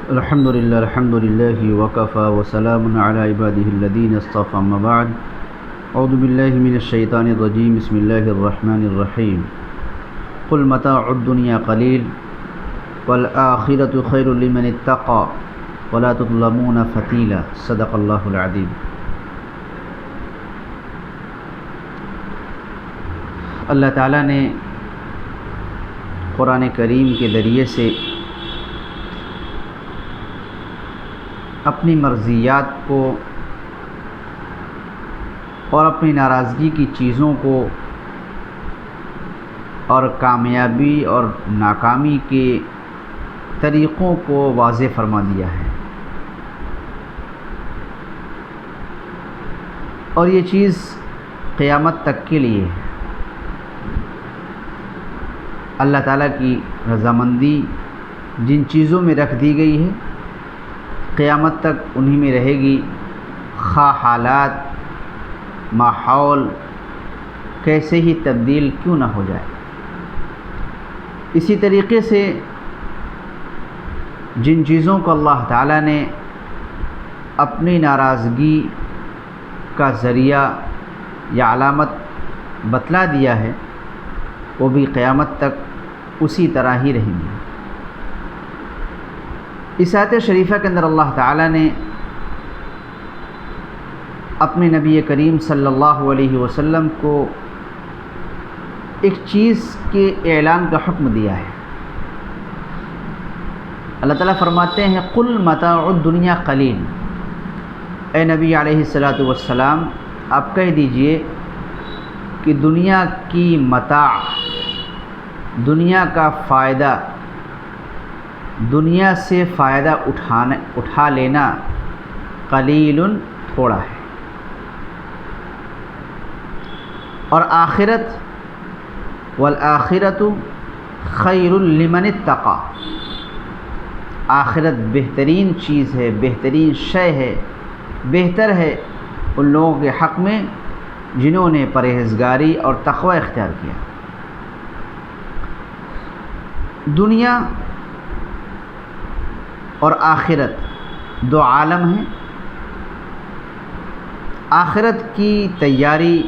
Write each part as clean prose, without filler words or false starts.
الحمد للہ وکفى وسلام علی عباده الذین اصطفى اما بعد اعوذ باللہ من الشیطان الرجیم بسم اللہ الرحمن الرحیم قل متاع الدنیا قلیل والآخرۃ خیر لمن اتقى ولا تظلمون فتیلا صدق اللہ العظیم۔ اللہ تعالیٰ نے قرآن کریم کے ذریعے سے اپنی مرضیات کو اور اپنی ناراضگی کی چیزوں کو اور کامیابی اور ناکامی کے طریقوں کو واضح فرما دیا ہے، اور یہ چیز قیامت تک کے لیے ہے۔ اللہ تعالیٰ کی رضامندی جن چیزوں میں رکھ دی گئی ہے قیامت تک انہی میں رہے گی، خواہ حالات ماحول کیسے ہی تبدیل کیوں نہ ہو جائے۔ اسی طریقے سے جن چیزوں کو اللہ تعالیٰ نے اپنی ناراضگی کا ذریعہ یا علامت بتلا دیا ہے وہ بھی قیامت تک اسی طرح ہی رہیں گی۔ اس آیت شریفہ کے اندر اللہ تعالیٰ نے اپنے نبی کریم صلی اللہ علیہ وسلم کو ایک چیز کے اعلان کا حکم دیا ہے۔ اللہ تعالیٰ فرماتے ہیں قل متاع الدنیا قلیل، اے نبی علیہ الصلاۃ والسلام آپ کہہ دیجئے کہ دنیا کی متاع، دنیا کا فائدہ، دنیا سے فائدہ اٹھا لینا قلیل تھوڑا ہے، اور آخرت والآخرۃ خیر لمن اتقى، آخرت بہترین چیز ہے، بہترین شے ہے، بہتر ہے ان لوگوں کے حق میں جنہوں نے پرہیزگاری اور تقوی اختیار کیا۔ دنیا اور آخرت دو عالم ہیں۔ آخرت کی تیاری،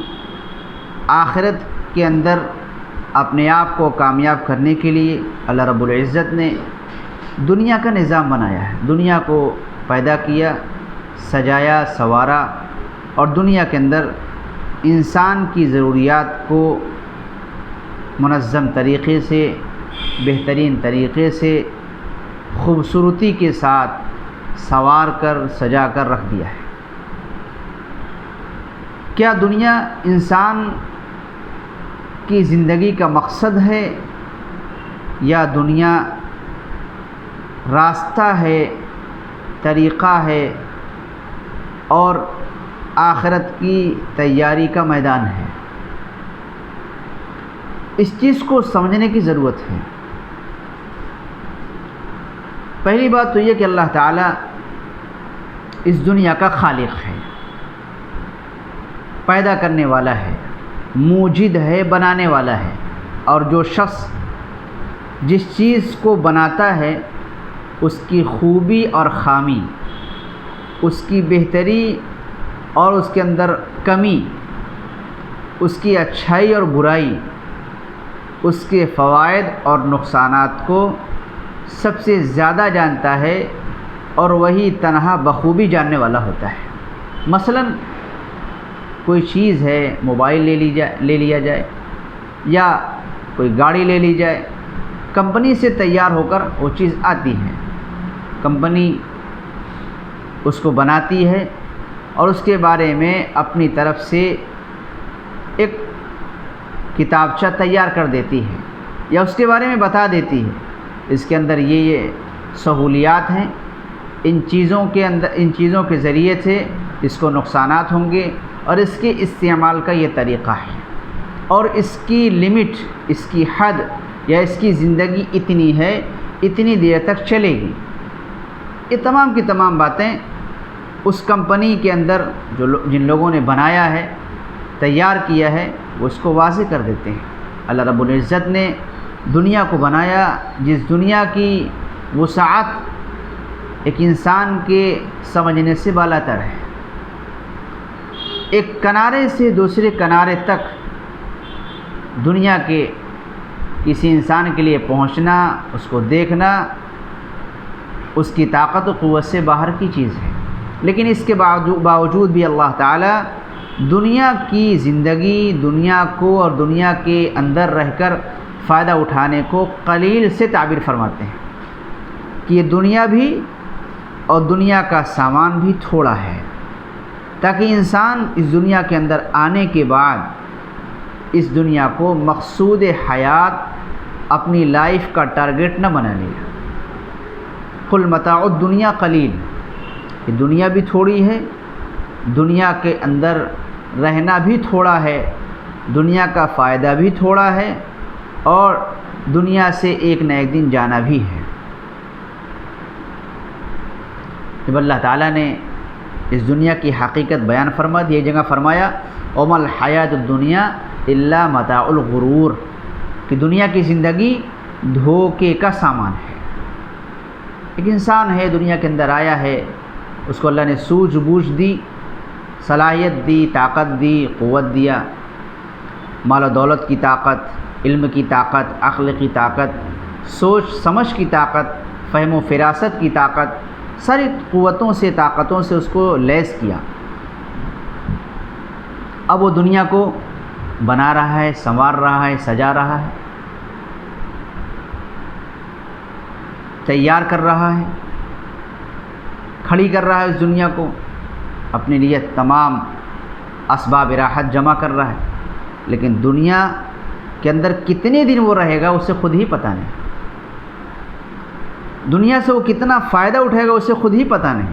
آخرت کے اندر اپنے آپ کو کامیاب کرنے کے لیے اللہ رب العزت نے دنیا کا نظام بنایا ہے، دنیا کو پیدا کیا، سجایا، سنوارا، اور دنیا کے اندر انسان کی ضروریات کو منظم طریقے سے، بہترین طریقے سے، خوبصورتی کے ساتھ سنوار کر، سجا کر رکھ دیا ہے۔ کیا دنیا انسان کی زندگی کا مقصد ہے، یا دنیا راستہ ہے، طریقہ ہے، اور آخرت کی تیاری کا میدان ہے؟ اس چیز کو سمجھنے کی ضرورت ہے۔ پہلی بات تو یہ کہ اللہ تعالیٰ اس دنیا کا خالق ہے، پیدا کرنے والا ہے، موجد ہے، بنانے والا ہے، اور جو شخص جس چیز کو بناتا ہے اس کی خوبی اور خامی، اس کی بہتری اور اس کے اندر کمی، اس کی اچھائی اور برائی، اس کے فوائد اور نقصانات کو سب سے زیادہ جانتا ہے، اور وہی تنہا بخوبی جاننے والا ہوتا ہے۔ مثلا کوئی چیز ہے، موبائل لے لیا جائے، یا کوئی گاڑی لے لی جائے، کمپنی سے تیار ہو کر وہ چیز آتی ہے، کمپنی اس کو بناتی ہے اور اس کے بارے میں اپنی طرف سے ایک کتابچہ تیار کر دیتی ہے، یا اس کے بارے میں بتا دیتی ہے اس کے اندر یہ سہولیات ہیں، ان چیزوں کے ذریعے سے اس کو نقصانات ہوں گے، اور اس کے استعمال کا یہ طریقہ ہے، اور اس کی لمٹ، اس کی حد یا اس کی زندگی اتنی ہے، اتنی دیر تک چلے گی۔ یہ تمام کی تمام باتیں اس کمپنی کے اندر جن لوگوں نے بنایا ہے، تیار کیا ہے، وہ اس کو واضح کر دیتے ہیں۔ اللہ رب العزت نے دنیا کو بنایا جس دنیا کی وسعت ایک انسان کے سمجھنے سے بالا تر ہے۔ ایک کنارے سے دوسرے کنارے تک دنیا کے کسی انسان کے لیے پہنچنا، اس کو دیکھنا، اس کی طاقت و قوت سے باہر کی چیز ہے۔ لیکن اس کے باوجود بھی اللہ تعالیٰ دنیا کی زندگی، دنیا کو اور دنیا کے اندر رہ کر فائدہ اٹھانے کو قلیل سے تعبیر فرماتے ہیں کہ یہ دنیا بھی اور دنیا کا سامان بھی تھوڑا ہے، تاکہ انسان اس دنیا کے اندر آنے کے بعد اس دنیا کو مقصود حیات، اپنی لائف کا ٹارگیٹ نہ بنا لے۔ قل متاع الدنیا قلیل، یہ دنیا بھی تھوڑی ہے، دنیا کے اندر رہنا بھی تھوڑا ہے، دنیا کا فائدہ بھی تھوڑا ہے، اور دنیا سے ایک نہ ایک دن جانا بھی ہے۔ جب اللہ تعالیٰ نے اس دنیا کی حقیقت بیان فرما دی، ایک جگہ فرمایا وَمَا الْحَيَاةُ الدُّنْيَا إِلَّا مَتَاعُ الْغُرُورِ، کہ دنیا کی زندگی دھوکے کا سامان ہے۔ ایک انسان ہے، دنیا کے اندر آیا ہے، اس کو اللہ نے سوجھ بوجھ دی، صلاحیت دی، طاقت دی، قوت دیا، مال و دولت کی طاقت، علم کی طاقت، عقل کی طاقت، سوچ سمجھ کی طاقت، فہم و فراست کی طاقت، ساری قوتوں سے، طاقتوں سے اس کو لیس کیا۔ اب وہ دنیا کو بنا رہا ہے، سنوار رہا ہے، سجا رہا ہے، تیار کر رہا ہے، کھڑی کر رہا ہے اس دنیا کو، اپنے لیے تمام اسباب راحت جمع کر رہا ہے۔ لیکن دنیا کے اندر کتنے دن وہ رہے گا اسے خود ہی پتہ نہیں، دنیا سے وہ کتنا فائدہ اٹھائے گا اسے خود ہی پتہ نہیں،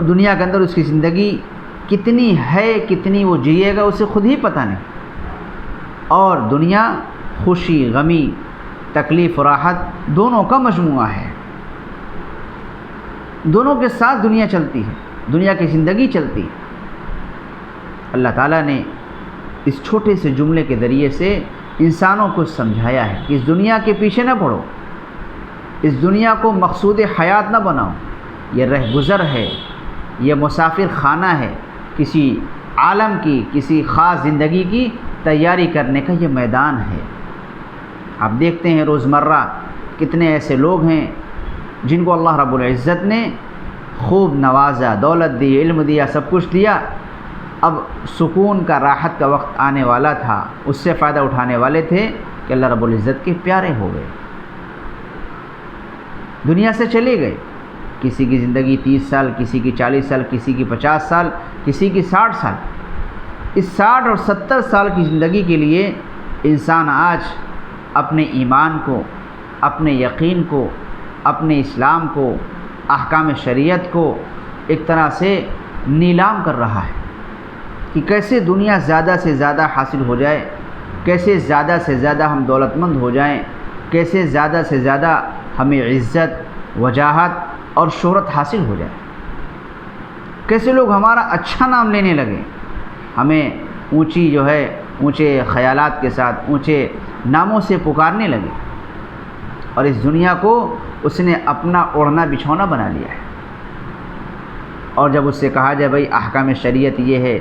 دنیا کے اندر اس کی زندگی کتنی ہے، کتنی وہ جیے گا اسے خود ہی پتہ نہیں۔ اور دنیا خوشی، غمی، تکلیف و راحت دونوں کا مجموعہ ہے، دونوں کے ساتھ دنیا چلتی ہے، دنیا کی زندگی چلتی ہے۔ اللہ تعالیٰ نے اس چھوٹے سے جملے کے ذریعے سے انسانوں کو سمجھایا ہے کہ اس دنیا کے پیچھے نہ پڑو، اس دنیا کو مقصود حیات نہ بناؤ، یہ رہ گزر ہے، یہ مسافر خانہ ہے، کسی عالم کی، کسی خاص زندگی کی تیاری کرنے کا یہ میدان ہے۔ آپ دیکھتے ہیں روزمرہ کتنے ایسے لوگ ہیں جن کو اللہ رب العزت نے خوب نوازا، دولت دی، علم دیا، سب کچھ دیا، اب سکون کا، راحت کا وقت آنے والا تھا، اس سے فائدہ اٹھانے والے تھے کہ اللہ رب العزت کے پیارے ہو گئے، دنیا سے چلے گئے۔ کسی کی زندگی 30 سال، کسی کی 40 سال، کسی کی 50 سال، کسی کی 60 سال۔ اس 60 اور 70 سال کی زندگی کے لیے انسان آج اپنے ایمان کو، اپنے یقین کو، اپنے اسلام کو، احکام شریعت کو ایک طرح سے نیلام کر رہا ہے کہ کیسے دنیا زیادہ سے زیادہ حاصل ہو جائے، کیسے زیادہ سے زیادہ ہم دولت مند ہو جائیں، کیسے زیادہ سے زیادہ ہمیں عزت، وجاہت اور شہرت حاصل ہو جائے، کیسے لوگ ہمارا اچھا نام لینے لگے، ہمیں اونچی جو ہے اونچے خیالات کے ساتھ اونچے ناموں سے پکارنے لگے، اور اس دنیا کو اس نے اپنا اوڑھنا بچھونا بنا لیا ہے۔ اور جب اس سے کہا جائے بھائی احکام شریعت یہ ہے،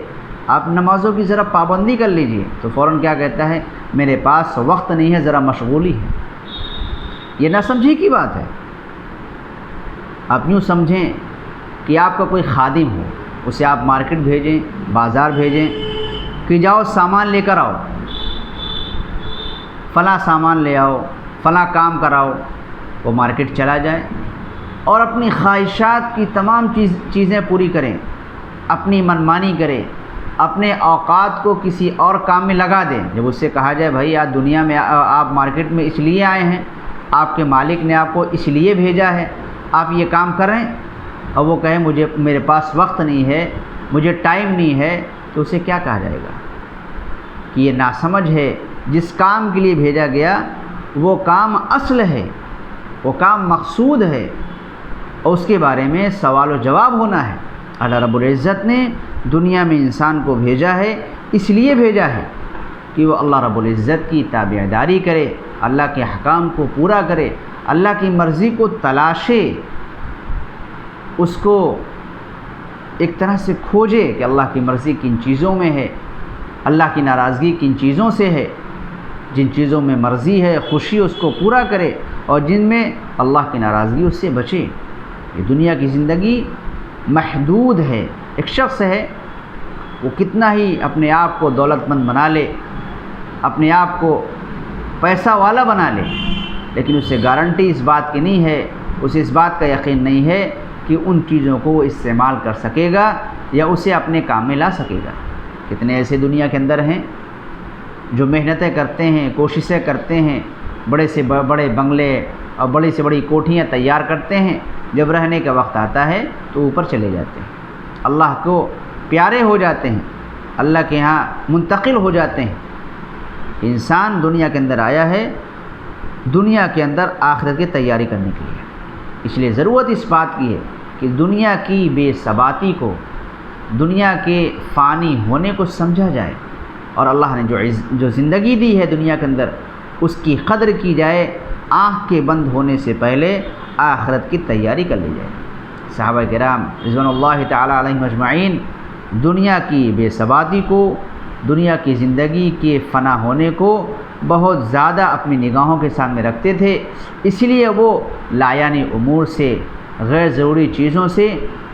آپ نمازوں کی ذرا پابندی کر لیجئے، تو فوراً کیا کہتا ہے، میرے پاس وقت نہیں ہے، ذرا مشغولی ہے۔ یہ نہ سمجھی کی بات ہے۔ آپ یوں سمجھیں کہ آپ کا کوئی خادم ہو، اسے آپ مارکیٹ بھیجیں، بازار بھیجیں کہ جاؤ سامان لے کر آؤ، فلاں سامان لے آؤ، فلاں کام کراؤ، وہ مارکیٹ چلا جائے اور اپنی خواہشات کی تمام چیزیں پوری کریں، اپنی منمانی کرے، اپنے اوقات کو کسی اور کام میں لگا دیں۔ جب اس سے کہا جائے بھائی آج دنیا میں آپ مارکیٹ میں اس لیے آئے ہیں، آپ کے مالک نے آپ کو اس لیے بھیجا ہے، آپ یہ کام کریں، اور وہ کہے میرے پاس وقت نہیں ہے، مجھے ٹائم نہیں ہے، تو اسے کیا کہا جائے گا کہ یہ ناسمجھ ہے۔ جس کام کے لیے بھیجا گیا وہ کام اصل ہے، وہ کام مقصود ہے، اور اس کے بارے میں سوال و جواب ہونا ہے۔ اللہ رب العزت نے دنیا میں انسان کو بھیجا ہے، اس لیے بھیجا ہے کہ وہ اللہ رب العزت کی تابعداری کرے، اللہ کے احکام کو پورا کرے، اللہ کی مرضی کو تلاشے، اس کو ایک طرح سے کھوجے کہ اللہ کی مرضی کن چیزوں میں ہے، اللہ کی ناراضگی کن چیزوں سے ہے، جن چیزوں میں مرضی ہے خوشی اس کو پورا کرے، اور جن میں اللہ کی ناراضگی اس سے بچے۔ یہ دنیا کی زندگی محدود ہے۔ ایک شخص ہے، وہ کتنا ہی اپنے آپ کو دولت مند بنا لے، اپنے آپ کو پیسہ والا بنا لے، لیکن اسے گارنٹی اس بات کی نہیں ہے، اسے اس بات کا یقین نہیں ہے کہ ان چیزوں کو وہ استعمال کر سکے گا یا اسے اپنے کام میں لا سکے گا۔ کتنے ایسے دنیا کے اندر ہیں جو محنتیں کرتے ہیں، کوششیں کرتے ہیں، بڑے سے بڑے بنگلے اور بڑی سے بڑی کوٹھیاں تیار کرتے ہیں، جب رہنے کا وقت آتا ہے تو اوپر چلے جاتے ہیں، اللہ کو پیارے ہو جاتے ہیں، اللہ کے ہاں منتقل ہو جاتے ہیں۔ انسان دنیا کے اندر آیا ہے دنیا کے اندر آخرت کی تیاری کرنے کے لیے، اس لیے ضرورت اس بات کی ہے کہ دنیا کی بے ثباتی کو، دنیا کے فانی ہونے کو سمجھا جائے، اور اللہ نے جو زندگی دی ہے دنیا کے اندر اس کی قدر کی جائے، آنکھ کے بند ہونے سے پہلے آخرت کی تیاری کر لی جائے۔ صحابہ کرام رضوان اللہ تعالی علیہم اجمعین دنیا کی بے ثباتی کو، دنیا کی زندگی کے فنا ہونے کو بہت زیادہ اپنی نگاہوں کے سامنے رکھتے تھے، اس لیے وہ لایعنی امور سے، غیر ضروری چیزوں سے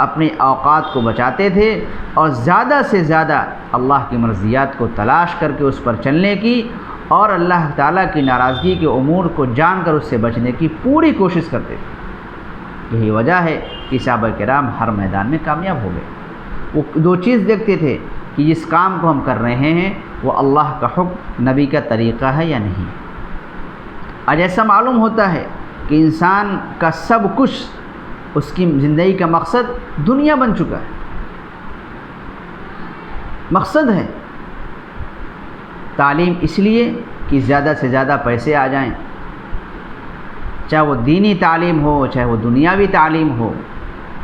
اپنے اوقات کو بچاتے تھے، اور زیادہ سے زیادہ اللہ کی مرضیات کو تلاش کر کے اس پر چلنے کی اور اللہ تعالیٰ کی ناراضگی کے امور کو جان کر اس سے بچنے کی پوری کوشش کرتے تھے۔ یہی وجہ ہے کہ صحابہ کرام ہر میدان میں کامیاب ہو گئے۔ وہ دو چیز دیکھتے تھے کہ جس کام کو ہم کر رہے ہیں وہ اللہ کا حکم، نبی کا طریقہ ہے یا نہیں۔ آج ایسا معلوم ہوتا ہے کہ انسان کا سب کچھ، اس کی زندگی کا مقصد دنیا بن چکا ہے، مقصد ہے تعلیم، اس لیے کہ زیادہ سے زیادہ پیسے آ جائیں، چاہے وہ دینی تعلیم ہو چاہے وہ دنیاوی تعلیم ہو۔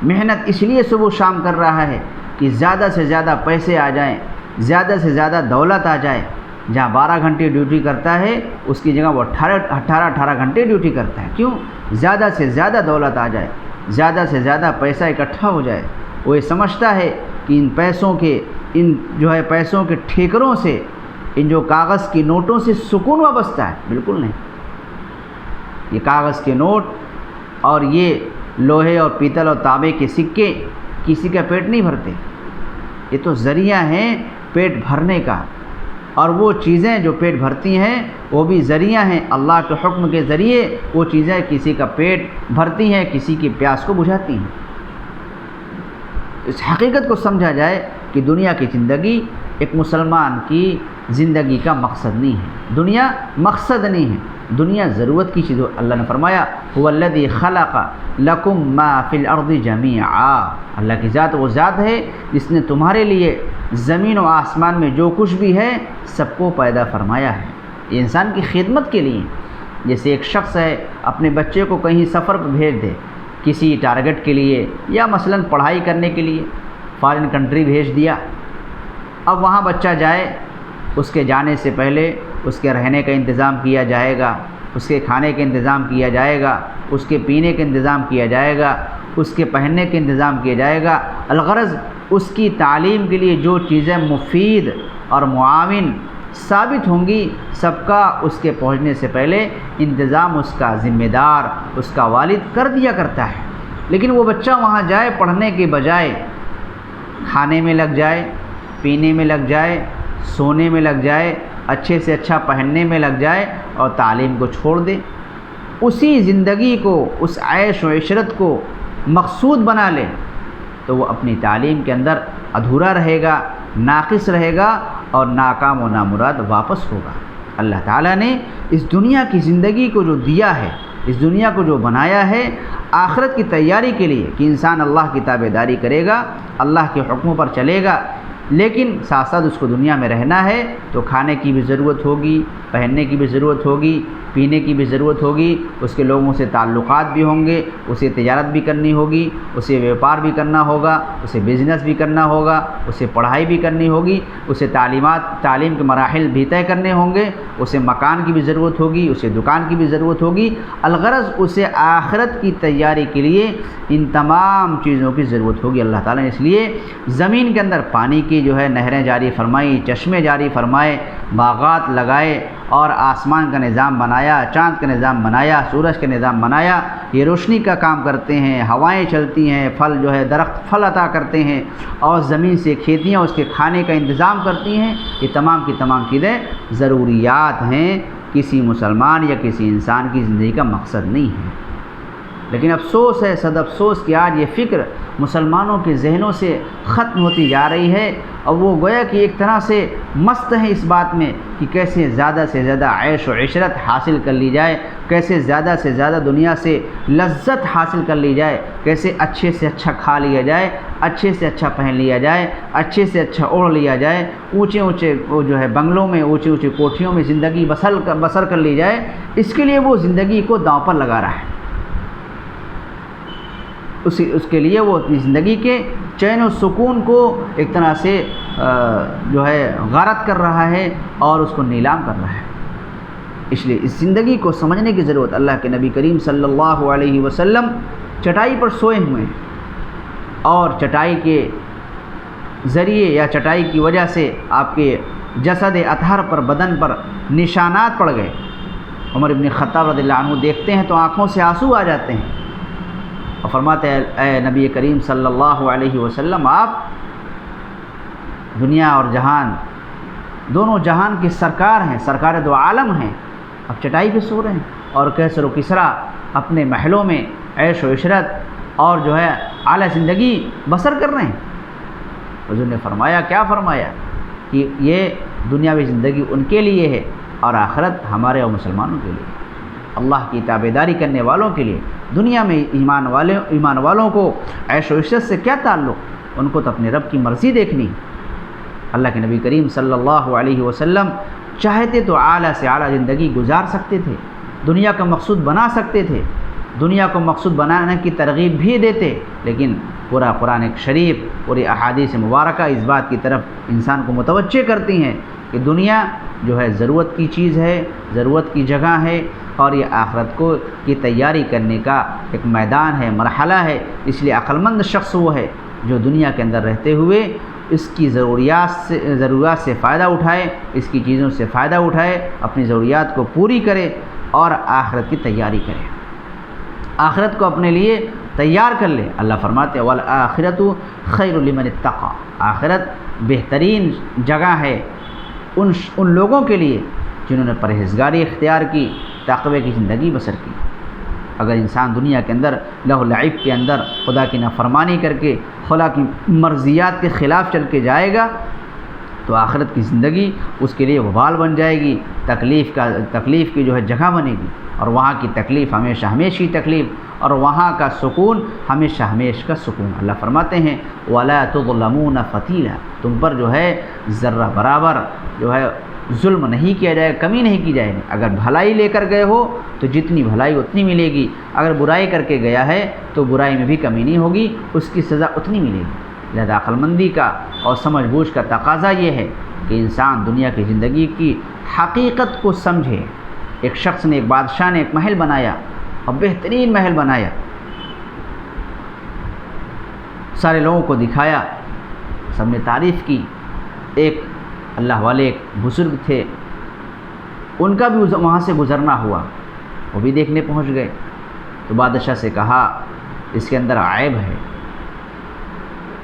محنت اس لیے صبح و شام کر رہا ہے کہ زیادہ سے زیادہ پیسے آ جائیں، زیادہ سے زیادہ دولت آ جائے۔ جہاں 12 گھنٹے ڈیوٹی کرتا ہے اس کی جگہ وہ 18 گھنٹے ڈیوٹی کرتا ہے۔ کیوں؟ زیادہ سے زیادہ دولت آ جائے، زیادہ سے زیادہ پیسہ اکٹھا ہو جائے۔ وہ یہ سمجھتا ہے کہ ان پیسوں کے، پیسوں کے ٹھیکروں سے، ان جو کاغذ کی نوٹوں سے سکون وابستہ ہے۔ بالکل نہیں، یہ کاغذ کے نوٹ اور یہ لوہے اور پیتل اور تانبے کے سکے کسی کا پیٹ نہیں بھرتے، یہ تو ذریعہ ہیں پیٹ بھرنے کا، اور وہ چیزیں جو پیٹ بھرتی ہیں وہ بھی ذریعہ ہیں، اللہ کے حکم کے ذریعے وہ چیزیں کسی کا پیٹ بھرتی ہیں، کسی کی پیاس کو بجھاتی ہیں۔ اس حقیقت کو سمجھا جائے کہ دنیا کی زندگی ایک مسلمان کی زندگی کا مقصد نہیں ہے، دنیا مقصد نہیں ہے، دنیا ضرورت کی چیز ہے۔ اللہ نے فرمایا هو الذی خلق لکم ما فی الارض جمیعا، اللہ کی ذات وہ ذات ہے جس نے تمہارے لیے زمین و آسمان میں جو کچھ بھی ہے سب کو پیدا فرمایا ہے، یہ انسان کی خدمت کے لیے۔ جیسے ایک شخص ہے اپنے بچے کو کہیں سفر پر بھیج دے کسی ٹارگٹ کے لیے، یا مثلا پڑھائی کرنے کے لیے فارن کنٹری بھیج دیا، اب وہاں بچہ جائے، اس کے جانے سے پہلے اس کے رہنے کا انتظام کیا جائے گا، اس کے کھانے کا انتظام کیا جائے گا، اس کے پینے کا انتظام کیا جائے گا، اس کے پہننے کا انتظام کیا جائے گا۔ الغرض اس کی تعلیم کے لیے جو چیزیں مفید اور معاون ثابت ہوں گی سب کا اس کے پہنچنے سے پہلے انتظام اس کا ذمہ دار، اس کا والد کر دیا کرتا ہے۔ لیکن وہ بچہ وہاں جائے، پڑھنے کے بجائے کھانے میں لگ جائے، پینے میں لگ جائے، سونے میں لگ جائے، اچھے سے اچھا پہننے میں لگ جائے اور تعلیم کو چھوڑ دے، اسی زندگی کو، اس عیش و عشرت کو مقصود بنا لے، تو وہ اپنی تعلیم کے اندر ادھورا رہے گا، ناقص رہے گا اور ناکام و نامراد واپس ہوگا۔ اللہ تعالیٰ نے اس دنیا کی زندگی کو جو دیا ہے، اس دنیا کو جو بنایا ہے آخرت کی تیاری کے لیے کہ انسان اللہ کی تابعداری کرے گا، اللہ کے حکموں پر چلے گا، لیکن ساتھ ساتھ اس کو دنیا میں رہنا ہے تو کھانے کی بھی ضرورت ہوگی، پہننے کی بھی ضرورت ہوگی، پینے کی بھی ضرورت ہوگی، اس کے لوگوں سے تعلقات بھی ہوں گے، اسے تجارت بھی کرنی ہوگی، اسے بیوپار بھی کرنا ہوگا، اسے بزنس بھی کرنا ہوگا، اسے پڑھائی بھی کرنی ہوگی، اسے تعلیم کے مراحل بھی طے کرنے ہوں گے، اسے مکان کی بھی ضرورت ہوگی، اسے دکان کی بھی ضرورت ہوگی، الغرض اسے آخرت کی تیاری کے لیے ان تمام چیزوں کی ضرورت ہوگی۔ اللہ تعالیٰ نے اس لیے زمین کے اندر پانی کی نہریں جاری فرمائی، چشمے جاری فرمائے، باغات لگائے اور آسمان کا نظام بنایا، چاند کا نظام بنایا، سورج کا نظام بنایا، یہ روشنی کا کام کرتے ہیں، ہوائیں چلتی ہیں، درخت پھل عطا کرتے ہیں اور زمین سے کھیتیاں اس کے کھانے کا انتظام کرتی ہیں۔ یہ تمام کی تمام چیزیں ضروریات ہیں، کسی مسلمان یا کسی انسان کی زندگی کا مقصد نہیں ہے۔ لیکن افسوس ہے، صد افسوس کہ آج یہ فکر مسلمانوں کے ذہنوں سے ختم ہوتی جا رہی ہے، اور وہ گویا کہ ایک طرح سے مست ہیں اس بات میں کہ کیسے زیادہ سے زیادہ عیش و عشرت حاصل کر لی جائے، کیسے زیادہ سے زیادہ دنیا سے لذت حاصل کر لی جائے، کیسے اچھے سے اچھا کھا لیا جائے، اچھے سے اچھا پہن لیا جائے، اچھے سے اچھا اوڑھ لیا جائے، اونچے اونچے بنگلوں میں، اونچی اونچی کوٹھیوں میں زندگی بسر کر لی جائے۔ اس کے لیے وہ زندگی کو داؤ پر لگا رہا ہے، اس کے لیے وہ اپنی زندگی کے چین و سکون کو ایک طرح سے غارت کر رہا ہے اور اس کو نیلام کر رہا ہے۔ اس لیے اس زندگی کو سمجھنے کی ضرورت۔ اللہ کے نبی کریم صلی اللہ علیہ وسلم چٹائی پر سوئے ہوئے ہیں اور چٹائی کے ذریعے یا چٹائی کی وجہ سے آپ کے جسد اطہر پر، بدن پر نشانات پڑ گئے۔ عمر بن خطاب رضی اللہ عنہ دیکھتے ہیں تو آنکھوں سے آنسو آ جاتے ہیں اور فرماتے ہیں اے نبی کریم صلی اللہ علیہ وسلم، آپ دنیا اور جہان دونوں جہان کے سرکار ہیں، سرکار دو عالم ہیں، اب چٹائی پہ سو رہے ہیں اور کیسر و کسرا اپنے محلوں میں عیش و عشرت اور اعلیٰ زندگی بسر کر رہے ہیں۔ حضور نے فرمایا، کیا فرمایا کہ یہ دنیاوی زندگی ان کے لیے ہے اور آخرت ہمارے اور مسلمانوں کے لیے، اللہ کی تابعداری کرنے والوں کے لیے۔ دنیا میں ایمان والوں کو عیش و عشرت سے کیا تعلق، ان کو تو اپنے رب کی مرضی دیکھنی۔ اللہ کے نبی کریم صلی اللہ علیہ وسلم چاہتے تو اعلیٰ سے اعلیٰ زندگی گزار سکتے تھے، دنیا کا مقصود بنا سکتے تھے، دنیا کو مقصود بنانے کی ترغیب بھی دیتے، لیکن پورا قرآن شریف، پوری احادیث مبارکہ اس بات کی طرف انسان کو متوجہ کرتی ہیں کہ دنیا ضرورت کی چیز ہے، ضرورت کی جگہ ہے، اور یہ آخرت کی تیاری کرنے کا ایک میدان ہے، مرحلہ ہے۔ اس لیے عقلمند شخص وہ ہے جو دنیا کے اندر رہتے ہوئے اس کی ضروریات سے فائدہ اٹھائے، اس کی چیزوں سے فائدہ اٹھائے، اپنی ضروریات کو پوری کرے اور آخرت کی تیاری کرے، آخرت کو اپنے لیے تیار کر لے۔ اللہ فرماتے ہیں وَالْآخِرَةُ خَيْرٌ لِمَنِ اتَّقَىٰ، آخرت بہترین جگہ ہے ان لوگوں کے لیے جنہوں نے پرہیزگاری اختیار کی، تقوی کی زندگی بسر کی۔ اگر انسان دنیا کے اندر لہو و لعب کے اندر خدا کی نافرمانی کر کے، خدا کی مرضیات کے خلاف چل کے جائے گا تو آخرت کی زندگی اس کے لیے وبال بن جائے گی، تکلیف کی جگہ بنے گی، اور وہاں کی تکلیف ہمیشہ کی تکلیف، اور وہاں کا سکون ہمیشہ کا سکون۔ اللہ فرماتے ہیں وَلَا تُظْلَمُونَ فَتِيلًا، تم پر ذرہ برابر ظلم نہیں کیا جائے، کمی نہیں کی جائے گی۔ اگر بھلائی لے کر گئے ہو تو جتنی بھلائی اتنی ملے گی، اگر برائی کر کے گیا ہے تو برائی میں بھی کمی نہیں ہوگی، اس کی سزا اتنی ملے گی۔ لہذا عقلمندی کا اور سمجھ بوجھ کا تقاضا یہ ہے کہ انسان دنیا کی زندگی کی حقیقت کو سمجھے۔ ایک شخص نے، ایک بادشاہ نے ایک محل بنایا اور بہترین محل بنایا، سارے لوگوں کو دکھایا، سب نے تعریف کی۔ ایک اللہ والے ایک بزرگ تھے، ان کا بھی وہاں سے گزرنا ہوا، وہ بھی دیکھنے پہنچ گئے تو بادشاہ سے کہا اس کے اندر عیب ہے،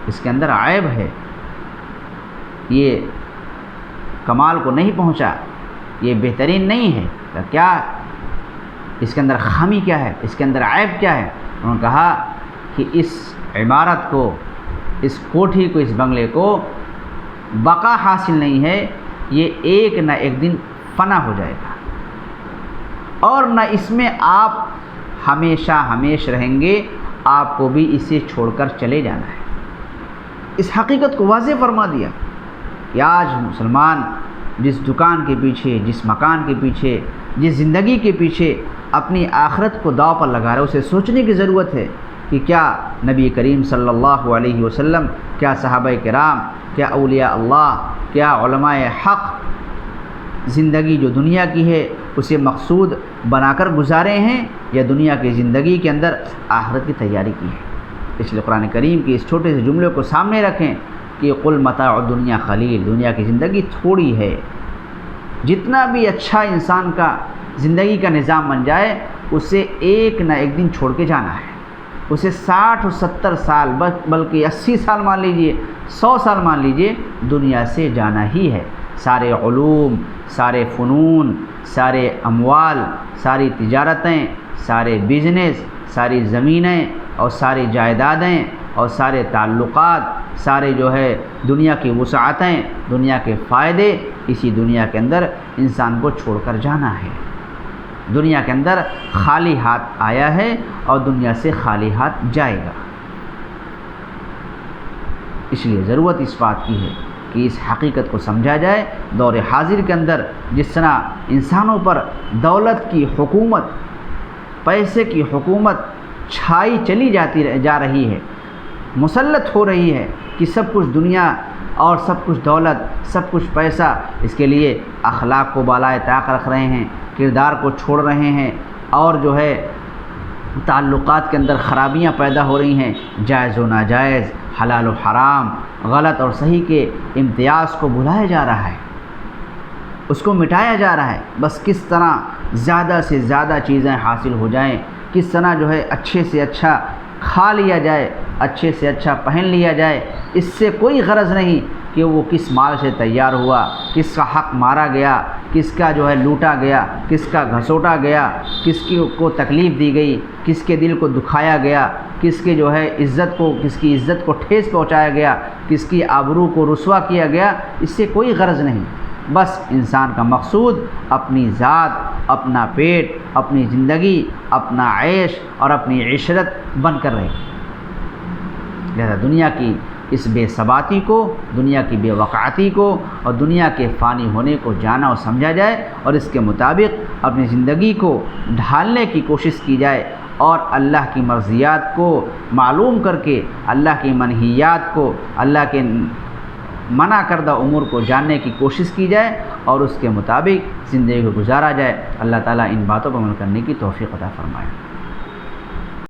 اس کے اندر عیب ہے، یہ کمال کو نہیں پہنچا، یہ بہترین نہیں ہے۔ کیا اس کے اندر خامی کیا ہے، اس کے اندر عیب کیا ہے؟ انہوں نے کہا کہ اس عمارت کو، اس کوٹھی کو، اس بنگلے کو بقا حاصل نہیں ہے، یہ ایک نہ ایک دن فنا ہو جائے گا، اور نہ اس میں آپ ہمیشہ رہیں گے، آپ کو بھی اسے چھوڑ کر چلے جانا ہے۔ اس حقیقت کو واضح فرما دیا۔ کہ آج مسلمان جس دکان کے پیچھے، جس مکان کے پیچھے، جس زندگی کے پیچھے اپنی آخرت کو داؤ پر لگا رہا ہے، اسے سوچنے کی ضرورت ہے کہ کیا نبی کریم صلی اللہ علیہ وسلم، کیا صحابہ کرام، کیا اولیاء اللہ، کیا علماء حق زندگی جو دنیا کی ہے اسے مقصود بنا کر گزارے ہیں، یا دنیا کی زندگی کے اندر آخرت کی تیاری کی ہے؟ اس لیے قرآن کریم کے اس چھوٹے سے جملے کو سامنے رکھیں کہ قل متاع الدنیا قلیل، دنیا کی زندگی تھوڑی ہے۔ جتنا بھی اچھا انسان کا زندگی کا نظام بن جائے، اسے ایک نہ ایک دن چھوڑ کے جانا ہے۔ اسے 60 اور 70 سال بلکہ 80 سال مان لیجئے، 100 سال مان لیجئے، دنیا سے جانا ہی ہے۔ سارے علوم، سارے فنون، سارے اموال، ساری تجارتیں، سارے بزنس، ساری زمینیں اور ساری جائیدادیں اور سارے تعلقات، سارے جو ہے دنیا کی وسعتیں، دنیا کے فائدے، اسی دنیا کے اندر انسان کو چھوڑ کر جانا ہے۔ دنیا کے اندر خالی ہاتھ آیا ہے اور دنیا سے خالی ہاتھ جائے گا۔ اس لیے ضرورت اس بات کی ہے کہ اس حقیقت کو سمجھا جائے۔ دور حاضر کے اندر جس طرح انسانوں پر دولت کی حکومت، پیسے کی حکومت چھائی چلی جا رہی ہے، مسلط ہو رہی ہے کہ سب کچھ دنیا اور سب کچھ دولت، سب کچھ پیسہ، اس کے لیے اخلاق کو بالائے طاق رکھ رہے ہیں، کردار کو چھوڑ رہے ہیں، اور جو ہے تعلقات کے اندر خرابیاں پیدا ہو رہی ہیں، جائز و ناجائز، حلال و حرام، غلط اور صحیح کے امتیاز کو بھلایا جا رہا ہے، اس کو مٹایا جا رہا ہے۔ بس کس طرح زیادہ سے زیادہ چیزیں حاصل ہو جائیں، کس طرح جو ہے اچھے سے اچھا کھا لیا جائے، اچھے سے اچھا پہن لیا جائے، اس سے کوئی غرض نہیں کہ وہ کس مال سے تیار ہوا، کس کا حق مارا گیا، کس کا جو ہے لوٹا گیا، کس کا گھسوٹا گیا، کس کو تکلیف دی گئی، کس کے دل کو دکھایا گیا، کس کے جو ہے کس کی عزت کو ٹھیس پہنچایا گیا، کس کی آبرو کو رسوا کیا گیا، اس سے کوئی غرض نہیں۔ بس انسان کا مقصود اپنی ذات، اپنا پیٹ، اپنی زندگی، اپنا عیش اور اپنی عشرت بن کر رہے۔ لہذا دنیا کی اس بے ثباتی کو، دنیا کی بے وقعتی کو اور دنیا کے فانی ہونے کو جانا اور سمجھا جائے، اور اس کے مطابق اپنی زندگی کو ڈھالنے کی کوشش کی جائے، اور اللہ کی مرضیات کو معلوم کر کے اللہ کی منہیات کو، اللہ کے منع کردہ امور کو جاننے کی کوشش کی جائے اور اس کے مطابق زندگی کو گزارا جائے۔ اللہ تعالیٰ ان باتوں پر عمل کرنے کی توفیق عطا فرمائے۔